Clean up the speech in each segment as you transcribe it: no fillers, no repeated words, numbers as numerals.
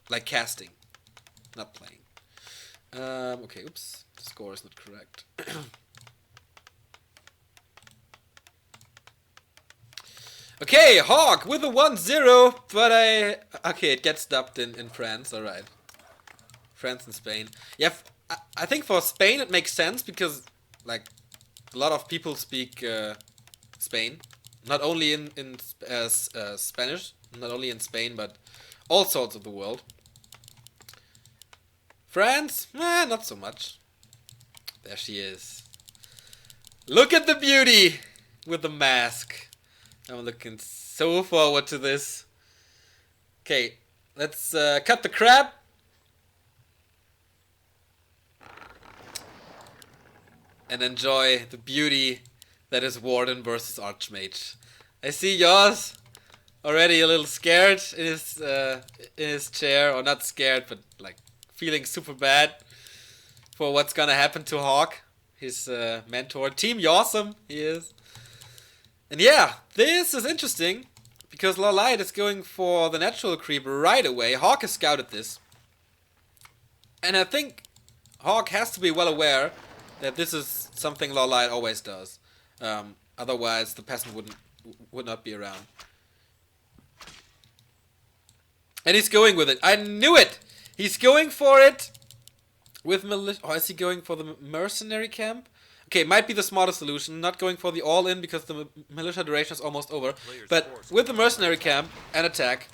Like casting, not playing. Okay, oops. The score is not correct. Okay, HawK with a 1-0, but okay, it gets dubbed in France, alright. France and Spain. Yeah, I think for Spain it makes sense because, like, a lot of people speak Spain. Not only in Spanish, not only in Spain, but all sorts of the world. France? Not so much. There she is. Look at the beauty with the mask. I'm looking so forward to this. Okay, let's cut the crap. And enjoy the beauty that is Warden versus Archmage. I see yours already a little scared in his chair, or not scared, but like feeling super bad for what's gonna happen to HawK, his mentor. Team Yawesome, he is. And yeah, this is interesting because LawLiet is going for the natural creep right away. HawK has scouted this, and I think HawK has to be well aware that this is something LawLiet always does. Otherwise, the peasant would not be around. And he's going with it. I knew it. He's going for it with militia. Or is he going for the mercenary camp? Okay, might be the smartest solution. Not going for the all-in because the militia duration is almost over. But with the mercenary camp and attack.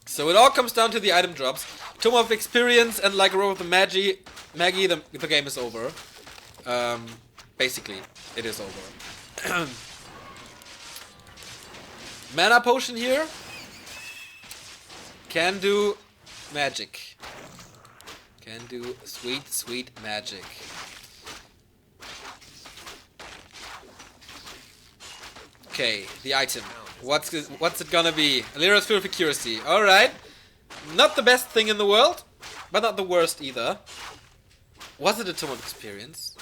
So it all comes down to the item drops. Tome of Experience and like a row of the Maggie, the game is over. Basically, it is over. Mana potion here. Can do magic. Can do sweet, sweet magic. Okay, the item. What's it gonna be? Lyra's Field of Accuracy. Alright. Not the best thing in the world, but not the worst either. Was it a Tome of Experience?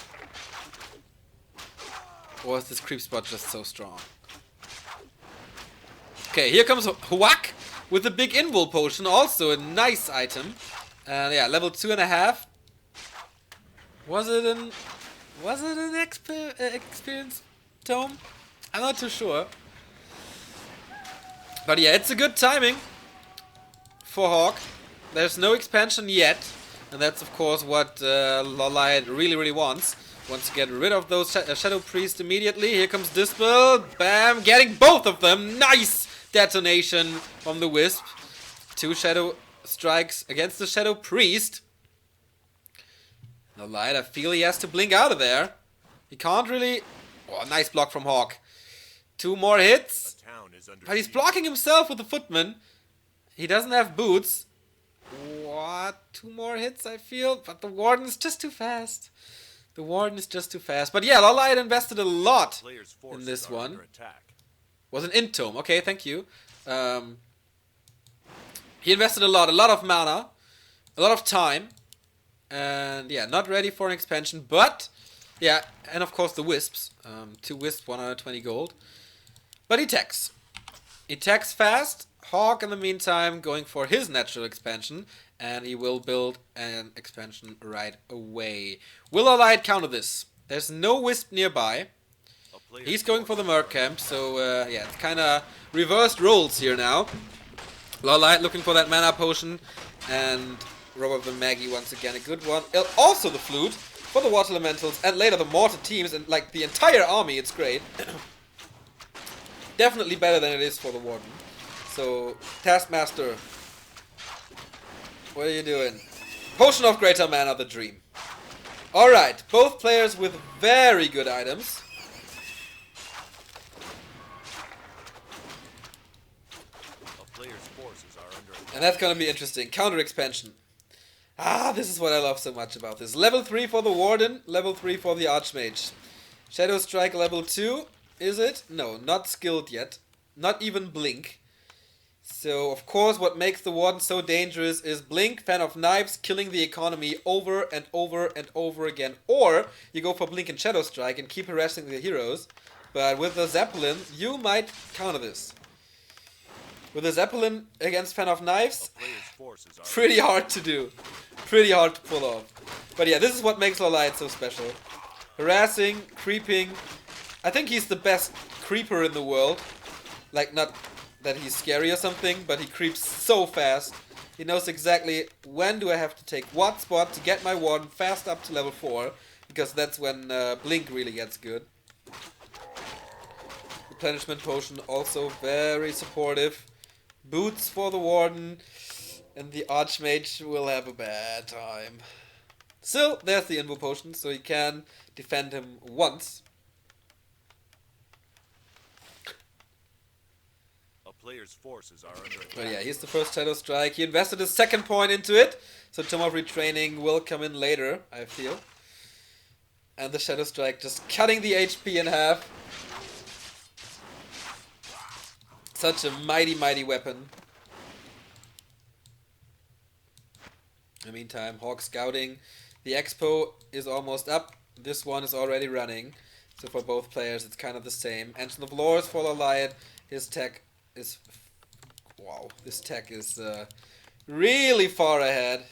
Or is this creep spot just so strong? Okay, here comes HawK with the big invul potion, also a nice item. And yeah, level 2.5. Was it an experience tome? I'm not too sure. But yeah, it's a good timing for HawK. There's no expansion yet. And that's of course what LawLiet really wants. Wants to get rid of those Shadow Priests immediately. Here comes Dispel. Bam! Getting both of them. Nice detonation from the Wisp. 2 Shadow Strikes against the Shadow Priest. LawLiet, I feel he has to blink out of there. He can't really... Oh, nice block from HawK. 2 more hits. But he's blocking himself with the Footman. He doesn't have boots. What? 2 more hits, I feel. But the Warden is just too fast. The Warden is just too fast. But yeah, LawLiet invested a lot in this one. Was an int tome. Okay, thank you. He invested a lot of mana, a lot of time. And yeah, not ready for an expansion. But, yeah, and of course the Wisps. 2 Wisps, 120 gold. But he techs. He techs fast. HawK, in the meantime, going for his natural expansion. And he will build an expansion right away. Will LawLiet counter this? There's no Wisp nearby. He's going for the Merc camp, so yeah, it's kind of reversed roles here now. LawLiet looking for that mana potion. And Robert the Maggie once again, a good one. Also the Flute for the Water Elementals. And later the Mortar teams and like the entire army, it's great. Definitely better than it is for the Warden. So, Taskmaster, what are you doing? Potion of Greater Mana, the Dream. Alright, both players with very good items. And that's gonna be interesting. Counter expansion. Ah, this is what I love so much about this. Level 3 for the Warden, level 3 for the Archmage. Shadow Strike level 2, is it? No, not skilled yet. Not even Blink. So, of course, what makes the Warden so dangerous is Blink, Fan of Knives, killing the economy over and over and over again. Or, you go for Blink and Shadow Strike and keep harassing the heroes. But with the Zeppelin, you might counter this. With a Zeppelin against Fan of Knives, pretty hard to do. Pretty hard to pull off. But yeah, this is what makes LawLiet so special. Harassing, creeping. I think he's the best creeper in the world. Like, not that he's scary or something, but he creeps so fast. He knows exactly when do I have to take what spot to get my warden fast up to level 4. Because that's when Blink really gets good. Replenishment potion also very supportive. Boots for the warden. And the Archmage will have a bad time. Still, there's the Invo potion, so he can defend him once. A player's forces are under attack. But yeah, he's the first Shadow Strike. He invested his second point into it, so Tome of Retraining will come in later, I feel. And the Shadow Strike just cutting the HP in half. Such a mighty, mighty weapon. In the meantime, HawK scouting. The Expo is almost up. This one is already running. So for both players, it's kind of the same. Ancient of Lords for LawLiet. His tech is... Wow, this tech is really far ahead.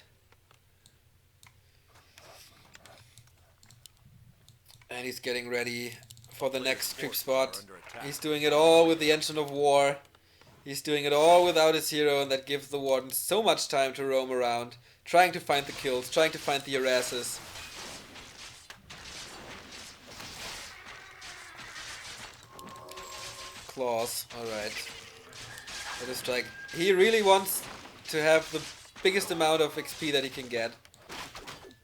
And he's getting ready for the next creep spot. He's doing it all with the Engine of War. He's doing it all without his hero, and that gives the Warden so much time to roam around, trying to find the kills, trying to find the harasses. Claws, alright. That is strike. He really wants to have the biggest amount of XP that he can get.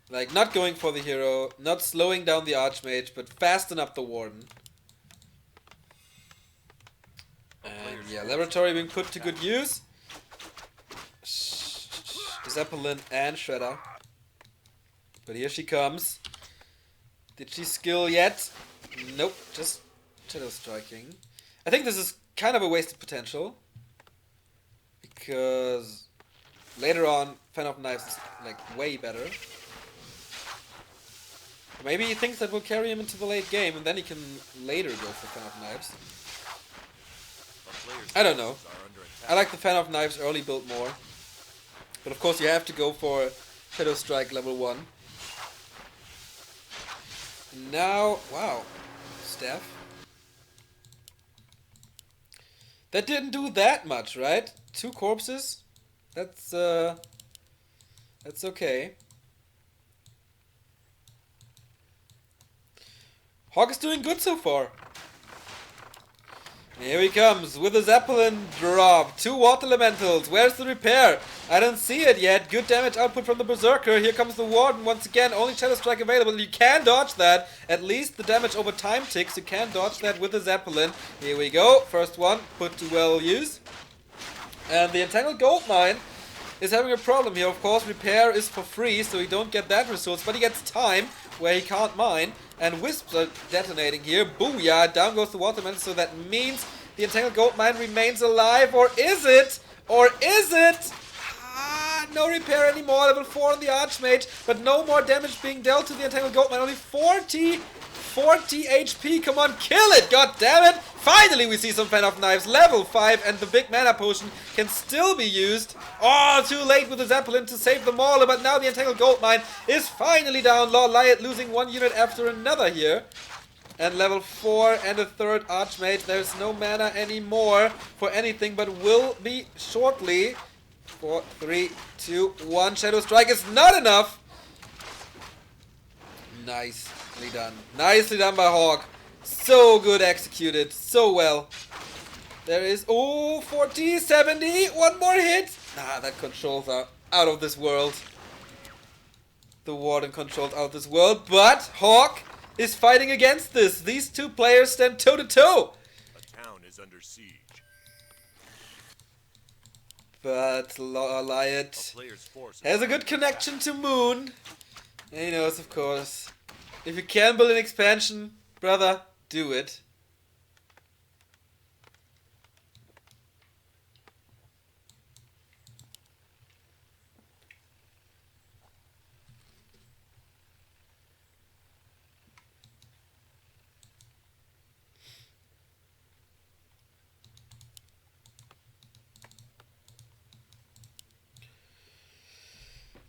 Like, not going for the hero, not slowing down the Archmage, but fasten up the Warden. And yeah, Laboratory being put to good use. Zeppelin and Shredder. But here she comes. Did she skill yet? Nope, just Shadow Striking. I think this is kind of a wasted potential. Because later on, Fan of Knives is like way better. Maybe he thinks that will carry him into the late game, and then he can later go for Fan of Knives. I don't know. I like the Fan of Knives early build more. But of course you have to go for Shadow Strike level 1. Now, wow. Staff. That didn't do that much, right? 2 corpses? That's okay. HawK is doing good so far. Here he comes with a Zeppelin drop. 2 water elementals. Where's the repair? I don't see it yet. Good damage output from the Berserker. Here comes the Warden once again. Only Shadow Strike available. You can dodge that. At least the damage over time ticks. You can dodge that with the Zeppelin. Here we go. First one put to well use. And the Entangled Goldmine is having a problem here. Of course, repair is for free, so you don't get that resource. But he gets time where he can't mine. And Wisps are detonating here. Booyah! Down goes the Waterman, so that means the Entangled Goldmine remains alive. Or is it? Or is it? Ah, no repair anymore. Level 4 on the Archmage, but no more damage being dealt to the Entangled Goldmine. Only 40 HP. Come on, kill it! God damn it! Finally, we see some Fan of Knives. Level 5, and the big mana potion can still be used. Oh, too late with the Zeppelin to save the Mauler, but now the Entangled Goldmine is finally down. LawLiet losing 1 unit after another here. And level 4 and a 3rd Archmage. There's no mana anymore for anything, but will be shortly. 4, 3, 2, 1. Shadow Strike is not enough. Nicely done. Nicely done by HawK. So good executed. So well. There is... Oh, 40, 70. One more hit. Nah, that controls are out of this world. The Warden controlled out of this world. But HawK is fighting against this. These 2 players stand toe to toe. A town is under siege. But LawLiet has a good connection to Moon. And he knows, of course, if you can build an expansion, brother, do it.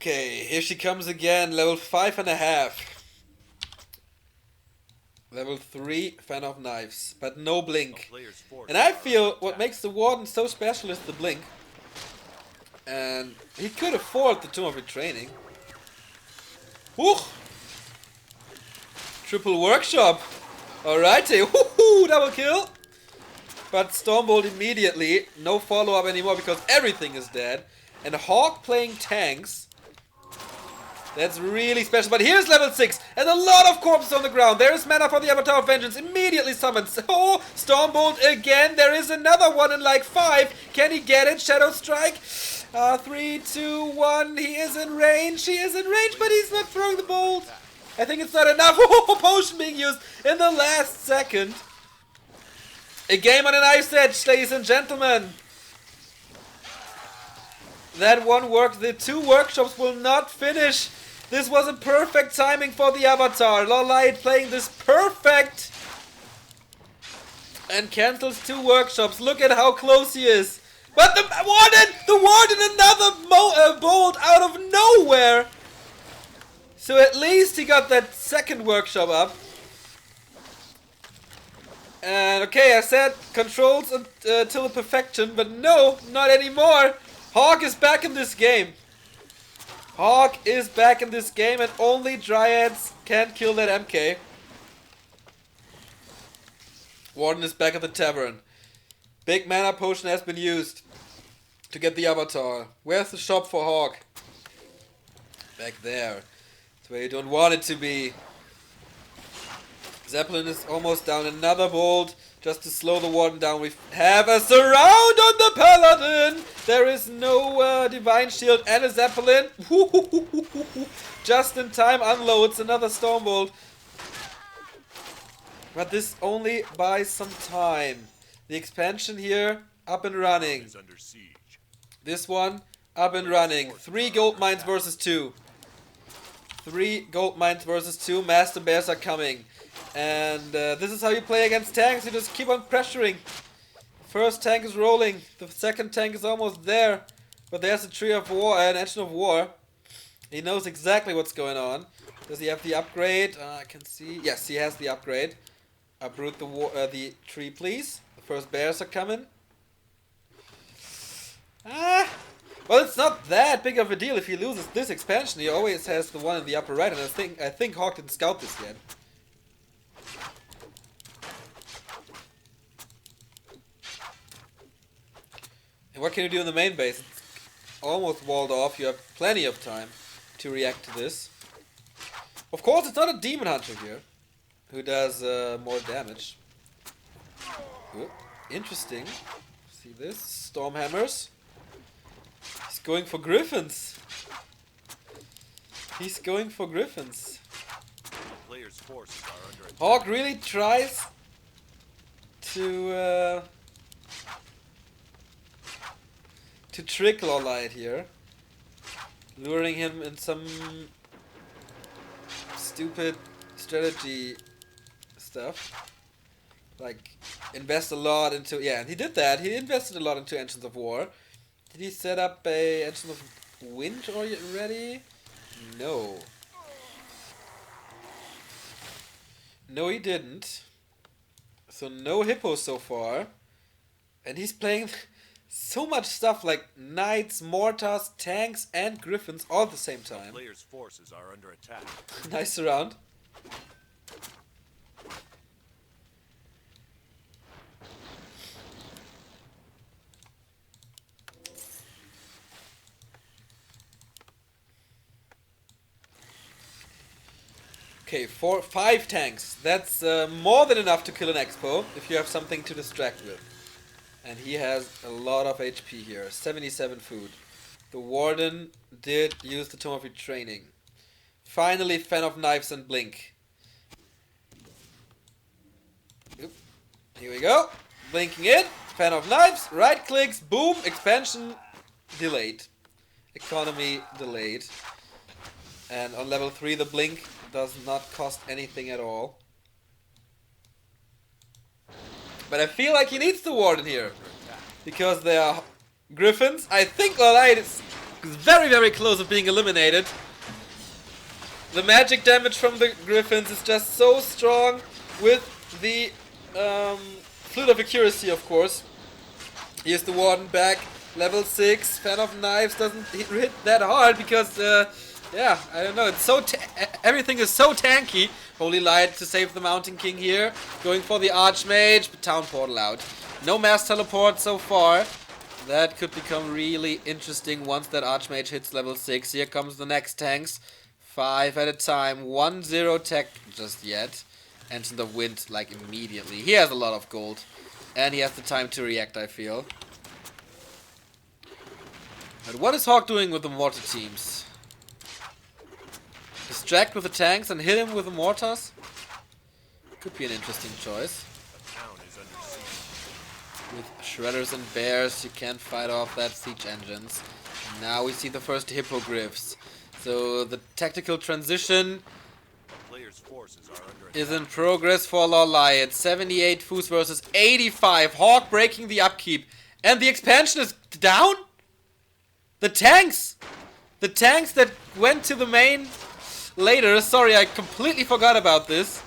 Okay, here she comes again. Level 5.5. Level 3, Fan of Knives. But no blink. And I feel what makes the Warden so special is the blink. And he could afford the Tomb of Retraining. Woo! Triple Workshop. Alrighty. Woohoo! Double kill. But Stormbolt immediately. No follow-up anymore because everything is dead. And HawK playing tanks. That's really special. But here's level 6. And a lot of corpses on the ground. There is mana for the Avatar of Vengeance. Immediately summoned. Oh, Stormbolt again. There is another one in like 5. Can he get it? Shadow Strike. 3, 2, 1. He is in range. He is in range, but he's not throwing the bolt. I think it's not enough. Oh, potion being used in the last second. A game on a knife's edge, ladies and gentlemen. That one worked. The 2 workshops will not finish. This was a perfect timing for the Avatar. LawLiet playing this perfect. And cancels 2 workshops. Look at how close he is. But the Warden, another bolt out of nowhere. So at least he got that second workshop up. And okay, I said controls until perfection, but no, not anymore. HawK is back in this game. HawK is back in this game, and only Dryads can kill that MK. Warden is back at the tavern. Big mana potion has been used to get the Avatar. Where's the shop for HawK? Back there. That's where you don't want it to be. Zeppelin is almost down. Another bolt just to slow the Warden down. We have a surround on the Paladin. There is no Divine Shield and a Zeppelin. Just in time unloads another Stormbolt. But this only buys some time. The expansion here up and running. This one up and running. 3 gold mines versus 2. 3 gold mines versus 2. Master Bears are coming. And this is how you play against tanks. You just keep on pressuring. First tank is rolling. The second tank is almost there. But there's a Tree of War, an Engine of War. He knows exactly what's going on. Does he have the upgrade? I can see. Yes, he has the upgrade. Uproot the tree, please. The first bears are coming. Well, it's not that big of a deal if he loses this expansion. He always has the one in the upper right, and I think HawK didn't scout this yet. And what can you do in the main base? It's almost walled off. You have plenty of time to react to this. Of course, it's not a Demon Hunter here who does more damage. Ooh, interesting. See this? Stormhammers. He's going for Griffins. He's going for Griffins. HawK really tries to trick LawLiet here, luring him in some stupid strategy stuff, like invest a lot into, yeah, and he did that. He invested a lot into Engines of War. Did he set up a Engine of Wind already? No. No, he didn't. So no hippos so far. And he's playing so much stuff like knights, mortars, tanks, and griffins all at the same time. Players' forces are under attack. Nice surround. Okay, 5 tanks. That's more than enough to kill an Expo if you have something to distract with. And he has a lot of HP here. 77 food. The Warden did use the Tomb of Retraining. Finally, Fan of Knives and Blink. Oop. Here we go. Blinking in. Fan of Knives. Right clicks. Boom. Expansion delayed. Economy delayed. And on level 3, the Blink does not cost anything at all. But I feel like he needs the Warden here. Because they are Griffins. I think LawLiet is very, very close of being eliminated. The magic damage from the Griffins is just so strong with the Flute of Accuracy, of course. Here's the Warden back, level 6. Fan of Knives doesn't hit that hard because, yeah, I don't know. It's so everything is so tanky. Holy Light to save the Mountain King here. Going for the Archmage, but Town Portal out. No mass teleport so far. That could become really interesting once that Archmage hits level 6. Here comes the next tanks. 5 at a time. 1-0 tech just yet. Ancient of Wind, like immediately. He has a lot of gold. And he has the time to react, I feel. But what is HawK doing with the mortar teams? Distract with the tanks and hit him with the mortars? Could be an interesting choice. With Shredders and Bears, you can't fight off that siege engines. Now we see the first Hippogriffs. So the tactical transition is in progress for LawLiet. 78 Foos versus 85. HawK breaking the upkeep. And the expansion is down? The tanks! The tanks that went to the main later. Sorry, I completely forgot about this.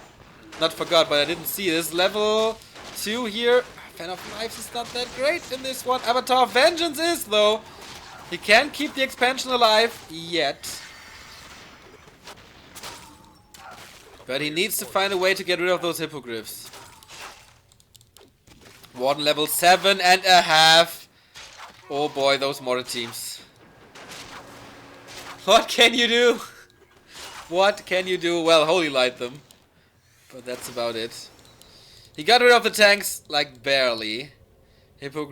Not forgot, but I didn't see this. Level 2 here. Fan of Knives is not that great in this one. Avatar of Vengeance is, though. He can't keep the expansion alive yet. But he needs to find a way to get rid of those Hippogriffs. Warden level 7.5. Oh boy, those mortar teams. What can you do? What can you do? Well, Holy Light them. But that's about it. He got rid of the tanks, like, barely. Hippo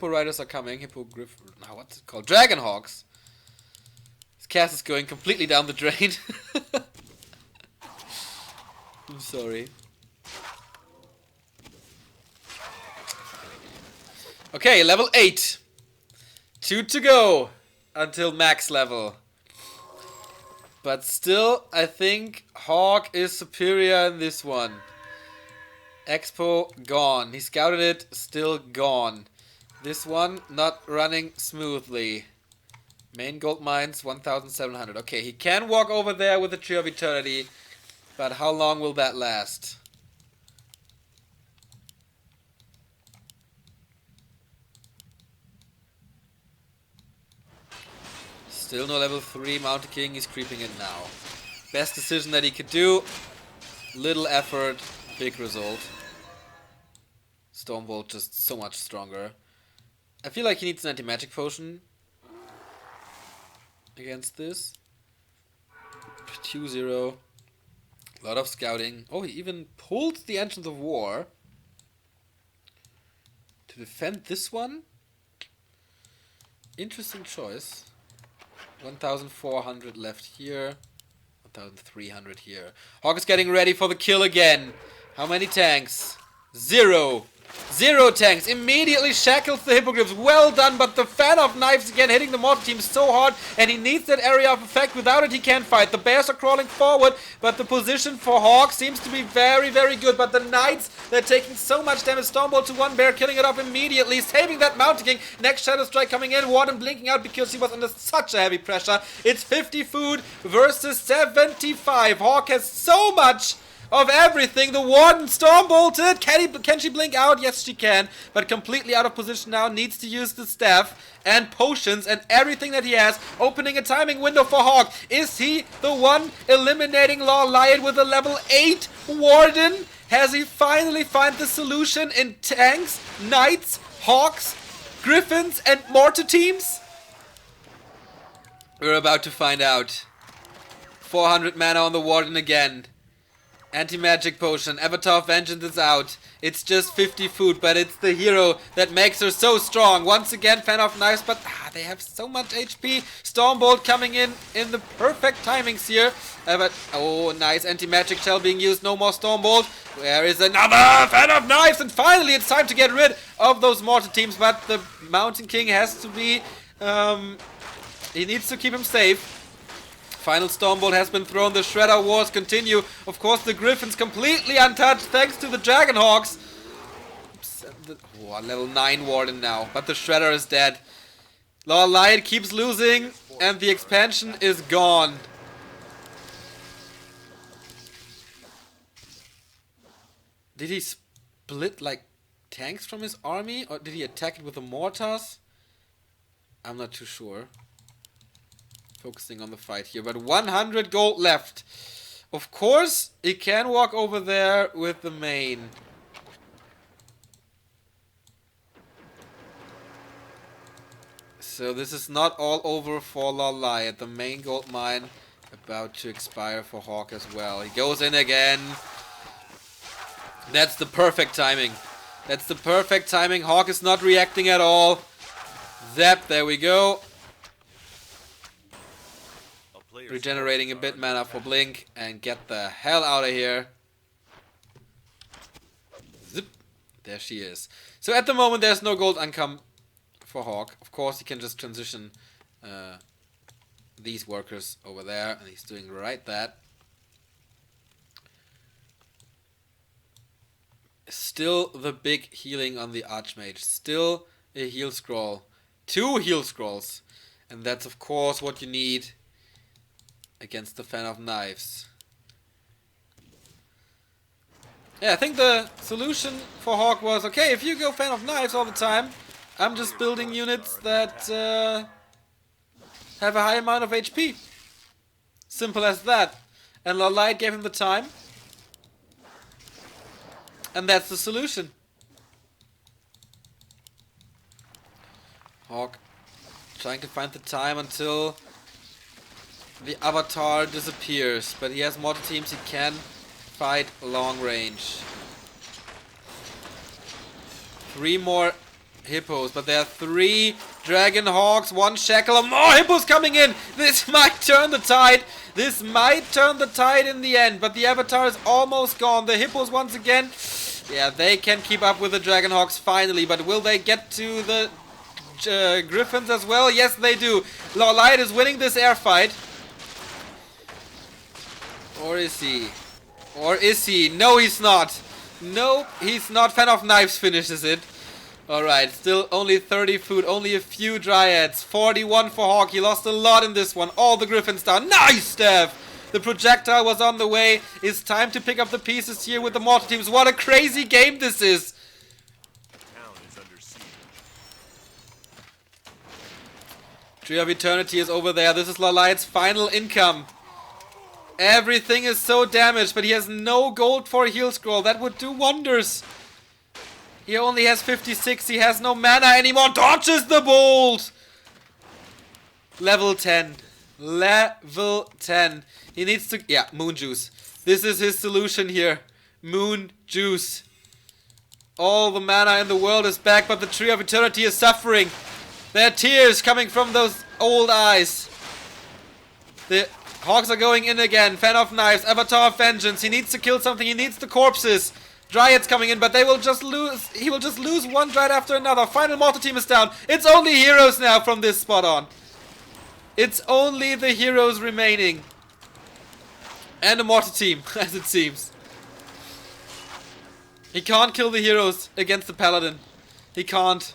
Riders are coming. Hippogriff... Now, what's it called? Dragon Hawks. His cast is going completely down the drain. I'm sorry. Okay, level 8. 2 to go until max level. But still, I think HawK is superior in this one. Expo, gone. He scouted it, still gone. This one, not running smoothly. Main gold mines, 1,700. Okay, he can walk over there with the Tree of Eternity. But how long will that last? Still no level 3. Mountain King is creeping in now. Best decision that he could do. Little effort, big result. Stormbolt just so much stronger. I feel like he needs an anti-magic potion against this. 2-0. A lot of scouting. Oh, he even pulled the Ancients of War to defend this one. Interesting choice. 1,400 left here. 1,300 here. HawK is getting ready for the kill again. How many tanks? 0. 0 tanks. Immediately shackles the Hippogriffs. Well done, but the Fan of Knives again hitting the mortar team so hard, and he needs that area of effect. Without it, he can't fight. The Bears are crawling forward, but the position for HawK seems to be very, very good. But the Knights, they're taking so much damage. Stormbolt to one Bear, killing it off immediately, saving that Mountain King. Next Shadow Strike coming in. Warden blinking out because he was under such a heavy pressure. It's 50 food versus 75. HawK has so much of everything. The Warden Stormbolted. Can she blink out? Yes, she can. But completely out of position now. Needs to use the staff and potions and everything that he has. Opening a timing window for HawK. Is he the one eliminating LawLiet with a level 8 Warden? Has he finally found the solution in tanks, knights, hawks, griffins, and mortar teams? We're about to find out. 400 mana on the Warden again. Anti-magic potion. Avatar of Vengeance is out. It's just 50 food, but it's the hero that makes her so strong. Once again, Fan of Knives, but they have so much HP. Stormbolt coming in the perfect timings here. But, oh, nice anti-magic shell being used. No more Stormbolt. Where is another Fan of Knives? And finally, it's time to get rid of those mortar teams. But the Mountain King has to be... he needs to keep him safe. Final Stormbolt has been thrown. The Shredder Wars continue. Of course, the Griffins completely untouched thanks to the Dragon Hawks. Oh, level 9 Warden now. But the Shredder is dead. LawLiet keeps losing, and the expansion is gone. Did he split like tanks from his army, or did he attack it with the mortars? I'm not too sure. Focusing on the fight here, but 100 gold left. Of course, he can walk over there with the main. So this is not all over for LawLiet. The main gold mine about to expire for HawK as well. He goes in again. That's the perfect timing. That's the perfect timing. HawK is not reacting at all. Zap, there we go. Regenerating a bit mana for Blink and get the hell out of here. Zip. There she is. So at the moment there's no gold income for HawK. Of course he can just transition these workers over there, and he's doing right that. Still the big healing on the Archmage. Still a heal scroll. 2 heal scrolls. And that's of course what you need against the Fan of Knives. Yeah, I think the solution for HawK was, okay, if you go Fan of Knives all the time, I'm just building units that have a high amount of HP. Simple as that. And LawLiet gave him the time. And that's the solution. HawK trying to find the time until the avatar disappears. But he has mortar teams, he can fight long range. 3 more hippos, but there are 3 dragon hawks, 1 shackle, and more hippos coming in. This might turn the tide. This might turn the tide in the end, but the avatar is almost gone. The hippos once again, yeah, they can keep up with the dragon hawks finally, but will they get to the griffins as well? Yes, they do. LawLiet is winning this air fight. Or is he? Or is he? No, he's not. No, he's not. Fan of Knives finishes it. Alright, still only 30 food, only a few dryads. 41 for HawK. He lost a lot in this one. All the griffins down. Nice stab! The projectile was on the way. It's time to pick up the pieces here with the mortar teams. What a crazy game this is! Tree of Eternity is over there. This is LawLiet's final income. Everything is so damaged, but he has no gold for a heal scroll. That would do wonders. He only has 56. He has no mana anymore. Dodges the bolt. Level 10. Level 10. He needs to... Yeah, Moon Juice. This is his solution here. Moon Juice. All the mana in the world is back, but the Tree of Eternity is suffering. There are tears coming from those old eyes. The Hawks are going in again. Fan of Knives. Avatar of Vengeance. He needs to kill something. He needs the corpses. Dryads coming in, but they will just lose. He will just lose one Dryad after another. Final mortar team is down. It's only heroes now from this spot on. It's only the heroes remaining. And a mortar team, as it seems. He can't kill the heroes against the paladin. He can't.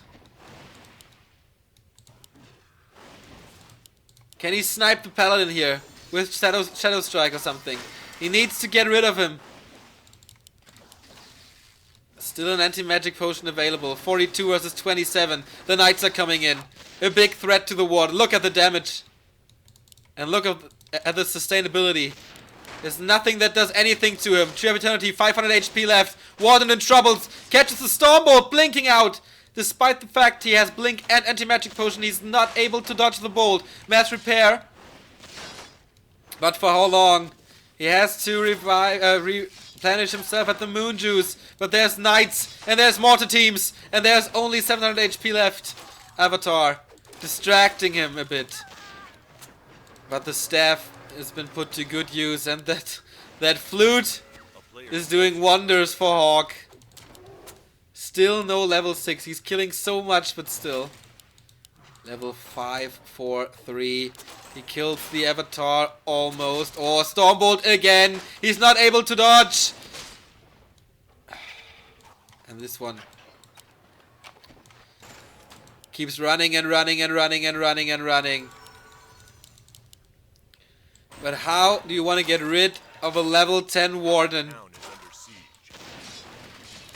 Can he snipe the paladin here with Shadow Strike or something? He needs to get rid of him. Still an anti-magic potion available. 42 versus 27. The knights are coming in. A big threat to the ward. Look at the damage. And look at the sustainability. There's nothing that does anything to him. Tree of Eternity, 500 HP left. Warden in troubles. Catches the Stormbolt, blinking out. Despite the fact he has Blink and anti-magic potion, he's not able to dodge the bolt. Mass repair. But for how long? He has to replenish himself at the Moon Juice. But there's knights, and there's mortar teams, and there's only 700 HP left. Avatar distracting him a bit. But the staff has been put to good use, and that flute is doing wonders for HawK. Still no level 6. He's killing so much, but still. Level 5, 4, 3. He kills the avatar almost. Oh, Stormbolt again. He's not able to dodge. And this one Keeps running and running and running and running and running. But how do you want to get rid of a level 10 Warden? Town is under siege.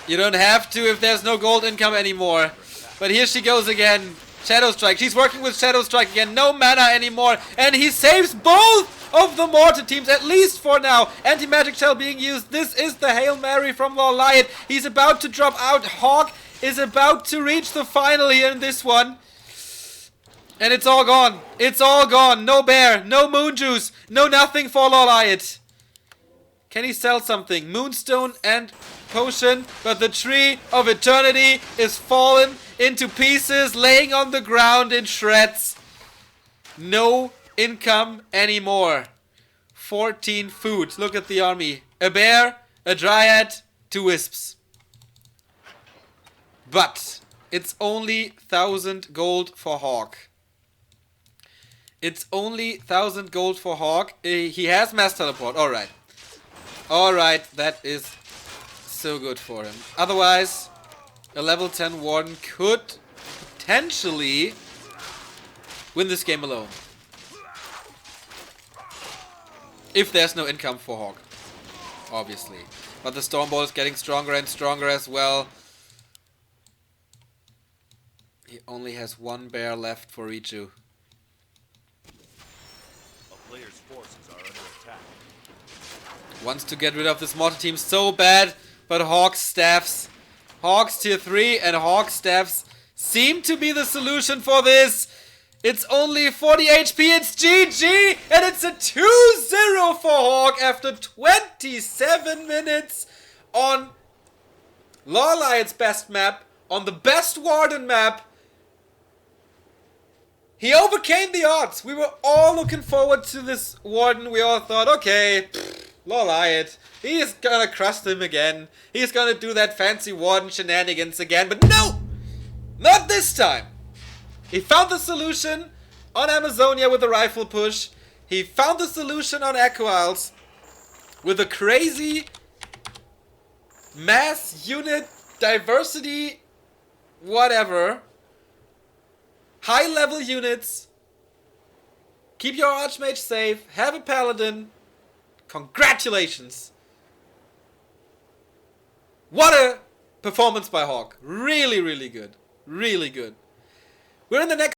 You don't have to if there's no gold income anymore. But here she goes again. Shadow Strike. She's working with Shadow Strike again. No mana anymore. And he saves both of the mortar teams, at least for now. Anti-magic shell being used. This is the Hail Mary from LawLiet. He's about to drop out. HawK is about to reach the final here in this one. And it's all gone. It's all gone. No bear. No moon juice. No nothing for LawLiet. Can he sell something? Moonstone and potion. But the tree of eternity is fallen into pieces, laying on the ground in shreds. No income anymore. 14 food. Look at the army. A bear, a dryad, 2 wisps. But it's only 1,000 gold for HawK. It's only 1,000 gold for HawK. He has mass teleport. Alright. Alright, that is so good for him. Otherwise, a level 10 Warden could potentially win this game alone. If there's no income for HawK. Obviously. But the Stormbolt is getting stronger and stronger as well. He only has 1 bear left for Richu. A player's forces are under attack. Wants to get rid of this mortar team so bad, but HawK's staffs. HawK's tier 3 and HawK's staffs seem to be the solution for this. It's only 40 HP, it's GG, and it's a 2-0 for HawK after 27 minutes on LawLiet's best map, on the best Warden map. He overcame the odds. We were all looking forward to this Warden. We all thought, okay, LawLiet, he's gonna crush him again. He's gonna do that fancy Warden shenanigans again. But no! Not this time! He found the solution on Amazonia with a rifle push. He found the solution on Echo Isles with a crazy mass unit diversity whatever. High level units. Keep your Archmage safe. Have a Paladin. Congratulations. What a performance by HawK. Really, really good. Really good. We're in the next